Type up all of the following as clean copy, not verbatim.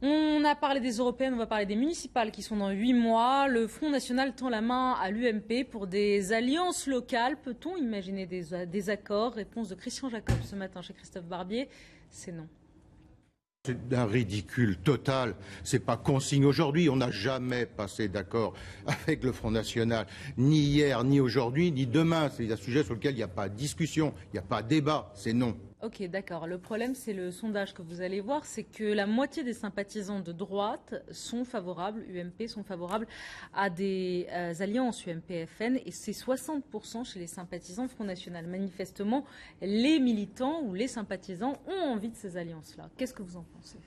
On a parlé des européennes, on va parler des municipales qui sont dans 8 mois. Le Front National tend la main à l'UMP pour des alliances locales. Peut-on imaginer des accords? Réponse de Christian Jacob ce matin chez Christophe Barbier, c'est non. C'est d'un ridicule total. C'est pas consigne aujourd'hui. On n'a jamais passé d'accord avec le Front National, ni hier, ni aujourd'hui, ni demain. C'est un sujet sur lequel il n'y a pas de discussion, il n'y a pas de débat. C'est non. Ok, d'accord. Le problème, c'est le sondage que vous allez voir, c'est que la moitié des sympathisants de droite sont favorables, UMP, sont favorables à des alliances UMP-FN, et c'est 60% chez les sympathisants Front National. Manifestement, les militants ou les sympathisants ont envie de ces alliances-là. Qu'est-ce que vous en pensez?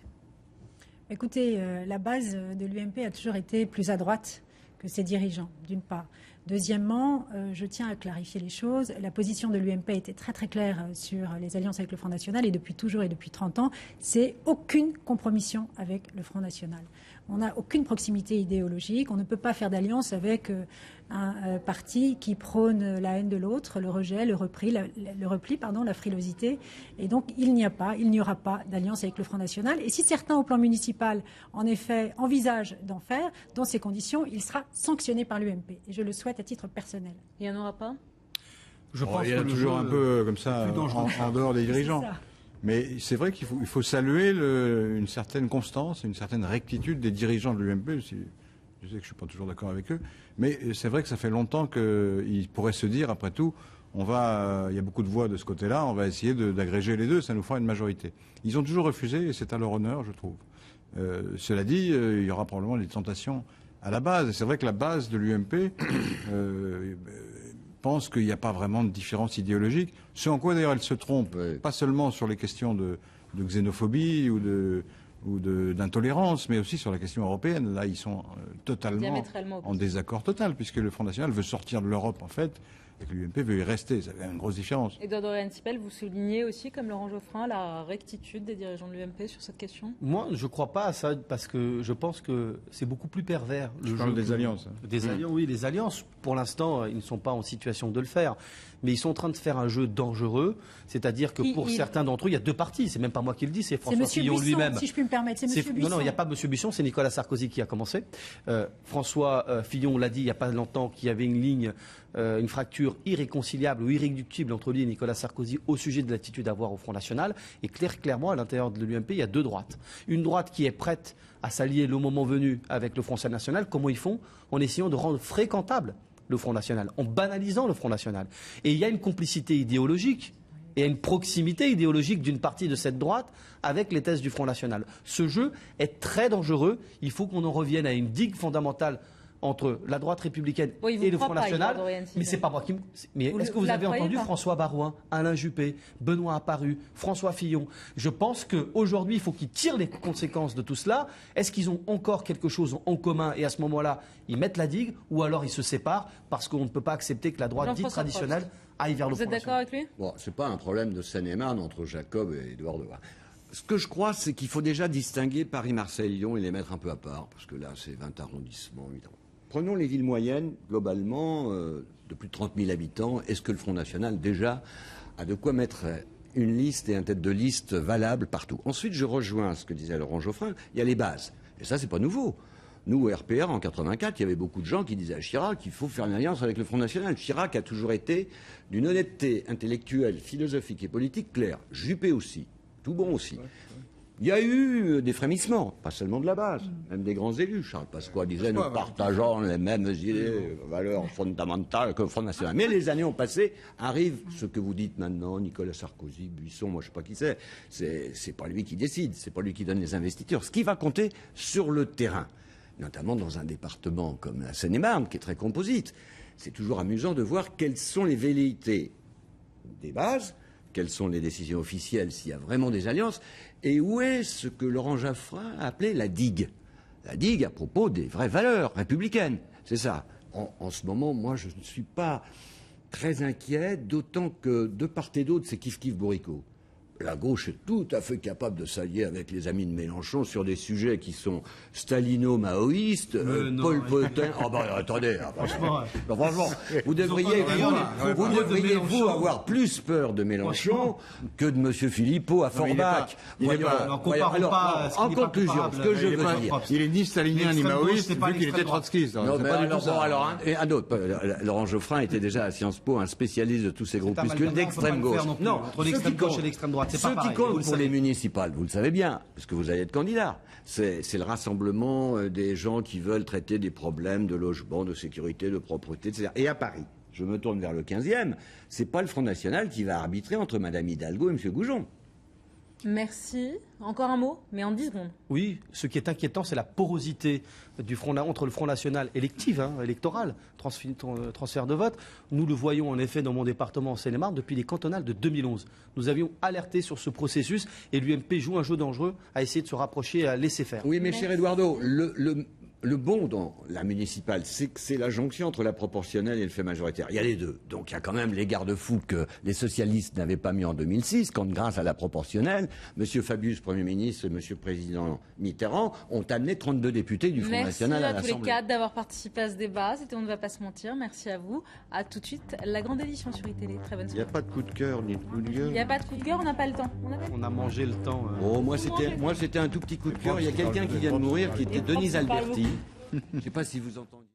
Écoutez, la base de l'UMP a toujours été plus à droite que ses dirigeants, d'une part. Deuxièmement, je tiens à clarifier les choses. La position de l'UMP a été très très claire sur les alliances avec le Front National et depuis toujours et depuis 30 ans, c'est aucune compromission avec le Front National. On n'a aucune proximité idéologique. On ne peut pas faire d'alliance avec un parti qui prône la haine de l'autre, le rejet, le repli, la frilosité. Et donc, il n'y aura pas d'alliance avec le Front National. Et si certains, au plan municipal, en effet, envisagent d'en faire, dans ces conditions, il sera sanctionné par l'UMP. Et je le souhaite à titre personnel. Il n'y en aura pas? Je pense il y a toujours un peu comme ça en dehors des dirigeants. Mais c'est vrai qu'il faut saluer une certaine constance, une certaine rectitude des dirigeants de l'UMP. Je sais que je ne suis pas toujours d'accord avec eux, mais c'est vrai que ça fait longtemps qu'ils pourraient se dire, après tout, il y a beaucoup de voix de ce côté-là, on va essayer d'agréger les deux, ça nous fera une majorité. Ils ont toujours refusé et c'est à leur honneur, je trouve. Cela dit, il y aura probablement des tentations à la base. Et c'est vrai que la base de l'UMP pense qu'il n'y a pas vraiment de différence idéologique. Ce en quoi d'ailleurs elle se trompe, pas seulement sur les questions de xénophobie ou d'intolérance, mais aussi sur la question européenne. Là, ils sont totalement en désaccord total, puisque le Front National veut sortir de l'Europe, en fait, et que l'UMP veut y rester. Ça fait une grosse différence. Edouard Dorian-Sipel, vous soulignez aussi, comme Laurent Geoffrin, la rectitude des dirigeants de l'UMP sur cette question? Moi, je ne crois pas à ça, parce que je pense que c'est beaucoup plus pervers. Je parle des alliances. Alliances, oui, les alliances, pour l'instant, ils ne sont pas en situation de le faire. Mais ils sont en train de faire un jeu dangereux, c'est-à-dire que pour certains d'entre eux, il y a deux partis. C'est même pas moi qui le dis, c'est François Fillon lui-même. Si je puis me permettre, c'est M. Buisson. Non, il n'y a pas M. Buisson, c'est Nicolas Sarkozy qui a commencé. François Fillon l'a dit il n'y a pas longtemps qu'il y avait une ligne, une fracture irréconciliable ou irréductible entre lui et Nicolas Sarkozy au sujet de l'attitude à avoir au Front National. Et clairement, à l'intérieur de l'UMP, il y a deux droites. Une droite qui est prête à s'allier le moment venu avec le Front National. Comment ils font? En essayant de rendre fréquentable le Front National, en banalisant le Front National. Et il y a une complicité idéologique et une proximité idéologique d'une partie de cette droite avec les thèses du Front National. Ce jeu est très dangereux. Il faut qu'on en revienne à une digue fondamentale entre la droite républicaine et le Front National. Mais c'est pas moi qui. Mais est-ce que vous avez entendu François Baroin, Alain Juppé, Benoît Apparu, François Fillon? Je pense qu'aujourd'hui, il faut qu'ils tirent les conséquences de tout cela. Est-ce qu'ils ont encore quelque chose en commun et à ce moment-là, ils mettent la digue ou alors ils se séparent parce qu'on ne peut pas accepter que la droite dite traditionnelle aille vers le Front National? Vous êtes d'accord avec lui? Bon, c'est pas un problème de Seine-et-Marne entre Jacob et Édouard Devoise. Ce que je crois, c'est qu'il faut déjà distinguer Paris, Marseille, Lyon et les mettre un peu à part, parce que là, c'est 20 arrondissements, 8 ans. Prenons les villes moyennes, globalement, de plus de 30 000 habitants. Est-ce que le Front National, déjà, a de quoi mettre une liste et un tête de liste valable partout? Ensuite, je rejoins ce que disait Laurent Geoffrin, il y a les bases. Et ça, c'est pas nouveau. Nous, au RPR, en 84, il y avait beaucoup de gens qui disaient à Chirac qu'il faut faire une alliance avec le Front National. Chirac a toujours été d'une honnêteté intellectuelle, philosophique et politique claire. Juppé aussi. Tout bon aussi. Il y a eu des frémissements, pas seulement de la base, même des grands élus. Charles Pasqua disait nous partageons les mêmes idées, valeurs fondamentales que le Front National. Mais les années ont passé, arrive ce que vous dites maintenant, Nicolas Sarkozy, Buisson, moi je sais pas qui c'est. C'est pas lui qui décide, c'est pas lui qui donne les investitures. Ce qui va compter sur le terrain, notamment dans un département comme la Seine-et-Marne, qui est très composite, c'est toujours amusant de voir quelles sont les velléités des bases, quelles sont les décisions officielles s'il y a vraiment des alliances, et où est ce que Laurent Geoffrin a appelé la digue. La digue à propos des vraies valeurs républicaines. C'est ça. En ce moment, moi, je ne suis pas très inquiet, d'autant que de part et d'autre, c'est kiff-kiff bourricot. la gauche est tout à fait capable de s'allier avec les amis de Mélenchon sur des sujets qui sont stalino-maoïstes, Pol Potin. Oh ben attendez, franchement, vous devriez vous avoir plus peur de Mélenchon que de M. Philippot à Forbach. En conclusion, ce que je veux dire, il est ni stalinien ni maoïste, vu qu'il était trotskiste. Non, mais alors, un autre. Laurent Geoffrin était déjà à Sciences Po un spécialiste de tous ces groupuscules d'extrême gauche. Non, entre l'extrême gauche et l'extrême droite, c'est pas pareil. Ce qui compte pour les municipales, vous le savez bien, parce que vous allez être candidat, c'est le rassemblement des gens qui veulent traiter des problèmes de logement, de sécurité, de propreté, etc. Et à Paris, je me tourne vers le 15e, c'est pas le Front National qui va arbitrer entre Mme Hidalgo et M. Goujon. Merci. Encore un mot, mais en 10 secondes. Oui, ce qui est inquiétant, c'est la porosité entre le Front National électoral, transfert de vote. Nous le voyons en effet dans mon département en Seine-et-Marne depuis les cantonales de 2011. Nous avions alerté sur ce processus et l'UMP joue un jeu dangereux à essayer de se rapprocher et à laisser faire. Oui, mais cher Eduardo, le bon dans la municipale, c'est que c'est la jonction entre la proportionnelle et le fait majoritaire. Il y a les deux. Donc il y a quand même les garde-fous que les socialistes n'avaient pas mis en 2006, quand grâce à la proportionnelle, M. Fabius, Premier ministre, et M. le Président Mitterrand ont amené 32 députés du Front National à l'Assemblée. Merci à tous les quatre d'avoir participé à ce débat. C'était On ne va pas se mentir. Merci à vous. À tout de suite. La grande édition sur iTélé. Très bonne soirée. Il n'y a pas de coup de cœur ni de coup de gueule. Il n'y a pas de coup de cœur, on n'a pas le temps. On a mangé le temps. Oh, moi c'était un tout petit coup de cœur. Il y a quelqu'un qui vient de mourir qui était Denise Alberti. Je ne sais pas si vous entendez.